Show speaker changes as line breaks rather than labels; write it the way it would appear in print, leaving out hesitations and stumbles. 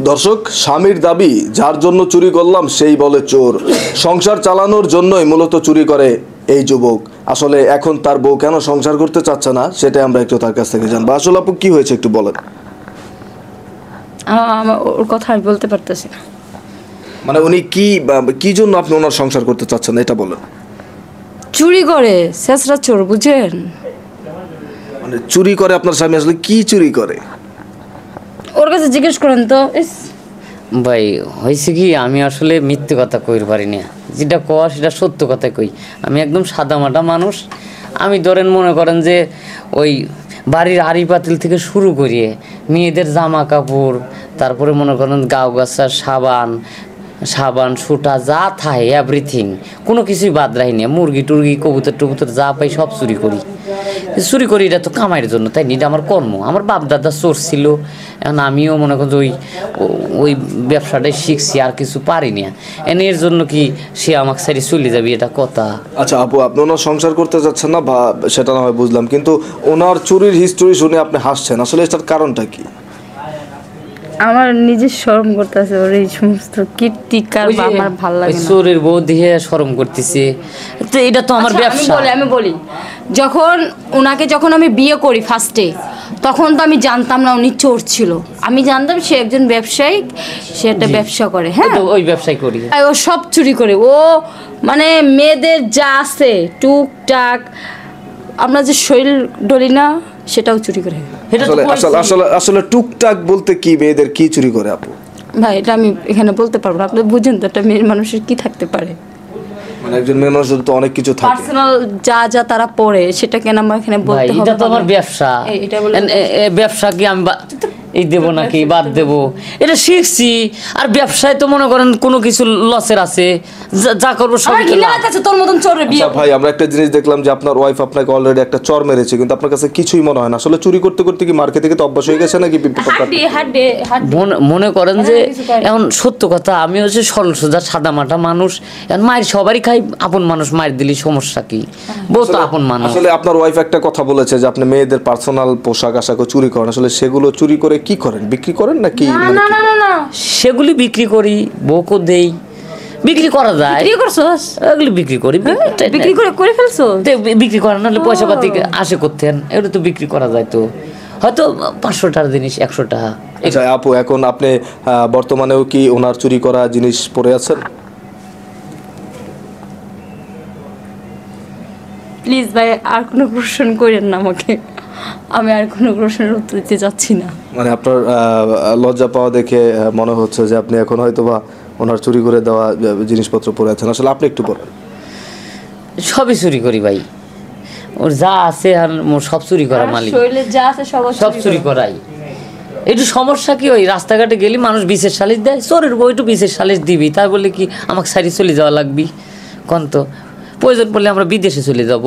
দর্শক, স্বামীর দাবি যার জন্য চুরি করলাম সেই বলে চোর। সংসার চালানোর জন্যই মূলত চুরি করে এই যুবক। আসলে এখন তার বউ কেন সংসার করতে চাচ্ছে না সেটা আমরা একটু তার কাছ থেকে জানবো। আসলে আপু কি হয়েছে একটু বলেন।
ওর কথা আমি বলতে পারতেছি না।
মানে উনি কি জন্য আপনি ওনার সংসার করতে চাচ্ছেন এটা বলেন।
চুরি করে, শেষরা চোর, বুঝেন?
মানে চুরি করে আপনার স্বামী, আসলে কি চুরি করে?
ওর কাছে জিজ্ঞেস করেন তো।
ভাই হয়েছে কি, আমি আসলে মিথ্যে কথা কইর পারি না, যেটা কওয়া সেটা সত্য কথা কই। আমি একদম সাদামাটা মানুষ। আমি ধরেন মনে করেন যে ওই বাড়ির আড়ি পাতিল থেকে শুরু করিয়ে মেয়েদের জামা কাপড়, তারপরে মনে করেন গাও গাছার সাবান সুটা যা থাকে এভরিথিং, কোনো কিছুই বাদ রাখি না। মুরগি টুরগি কবুতর টবুতর যা পাই সব চুরি করি। এটা তো কামাইয়ের জন্য, তাই এটা আমার কর্ম। আমার বাপ দাদা চোর ছিল, এখন আমিও মনে করেন যে ওই ব্যবসাটাই শিখছি, আর কিছু পারি না। এর জন্য কি সে আমাকে সারি চলে যাবি, এটা কথা?
আচ্ছা আপু, আপনি ওনার সংসার করতে যাচ্ছেন না বা সেটা না হয় বুঝলাম, কিন্তু ওনার চুরির হিস্টোরি শুনে আপনি হাসছেন, আসলে এটার কারণটা কি?
আমার নিজের শরম করতেছে ওর এই সমস্ত কীর্তিকার, আমার ভালো লাগে না।
চোরের বউ দিয়ে শরম করতেছে, তো এটা তো আমার ব্যবসা।
আমি বলি যখন আমি বিয়ে করি ফার্স্টে, তখন তো আমি জানতাম না উনি চোর ছিল। আমি জানতাম সে একজন ব্যবসায়ী, সে একটা ব্যবসা করে। হ্যাঁ,
ওই ব্যবসায় করি।
ও সব চুরি করে। ও মানে মেয়েদের যা আছে টুকটাক, আমরা যে শরীর ডলি না সেটাও চুরি করে।
আসলে টুকটাক বলতে কি, মেয়েদের কি চুরি করে আপু?
ভাই এটা আমি এখানে বলতে পারবো না, আপনি বুঝেন তো একটা মেয়ের মানুষের কি থাকতে পারে।
মানে একজন মেয়ে মানুষের তো অনেক কিছু থাকে,
পার্সোনাল যা তারা পড়ে, সেটা কেন আমার এখানে বলতে হবে?
এটা তো আমার ব্যবসা। ব্যবসা কি আমি এই দেবো নাকি বাদ দেবো, এটা শিখছি। আর ব্যবসায় তো মনে করেন কোনো কিছু লসের আছে, যা করবো সব।
তোর মতন চোরের বিয়ে।
ভাই আমরা একটা জিনিস দেখলাম যে আপনার ওয়াইফ আপনাকে অলরেডি একটা চর মেরেছে, কিন্তু আপনার কাছে কিছুই মনে হয় না। আসলে চুরি করতে করতে কি মার্কেট থেকে তো অভ্যাস হয়ে গেছে নাকি?
মনে করেন যে এখন সত্য কথা, আমি হচ্ছে সরল সোজা সাদামাটা মানুষ। এখন মায়ের সবারই খাই, আপন মানুষ মায়ের দিলি সমস্যা কি? বউ তো আপন মানুষ।
আসলে আপনার ওয়াইফ একটা কথা বলেছে যে আপনি মেয়েদের পার্সোনাল পোশাক আশাকও চুরি করেন। আসলে সেগুলো চুরি করে কি করেন, বিক্রি করেন নাকি?
না,
সেগুলি বিক্রি করি, বউকে দেই, বিক্রি করা যায়। এগুলি বিক্রি করি,
বিক্রি করে ফেলছো?
বিক্রি করা নাহলে পয়সা পাতি আসে করতেন, এগুলো তো বিক্রি করা যায়। তো হয়তো 500 টাকার জিনিস 100 টাকা।
আচ্ছা আপু, এখন আপনি বর্তমানেও কি ওনার চুরি করা জিনিস পরে আছেন?
প্লিজ ভাই, আর কোনো প্রশ্ন করেন না আমাকে, আমি আর কোনো প্রশ্নের উত্তর দিতে যাচ্ছি না।
মানে আপনার লজ্জা পাওয়া দেখে মনে হচ্ছে যে আপনি এখন হয়তো বা ওনার চুরি করে দেওয়া জিনিসপত্র পরে আছেন। আসলে আপনি একটু বলেন।
সবই চুরি করি ভাই, ওর যা আছে আর সব চুরি করা মালিক,
যা আছে সব
চুরি করাই। একটু সমস্যা কি, ওই রাস্তাঘাটে গেলে মানুষ বিশেষ সালিশ দেয়, চোরের বউ একটু বিশেষ সালিশ দিবি, তাই বলে কি আমাকে সারি চলে যাওয়া লাগবি? কোন তো প্রয়োজন পড়লে আমরা বিদেশে চলে যাব।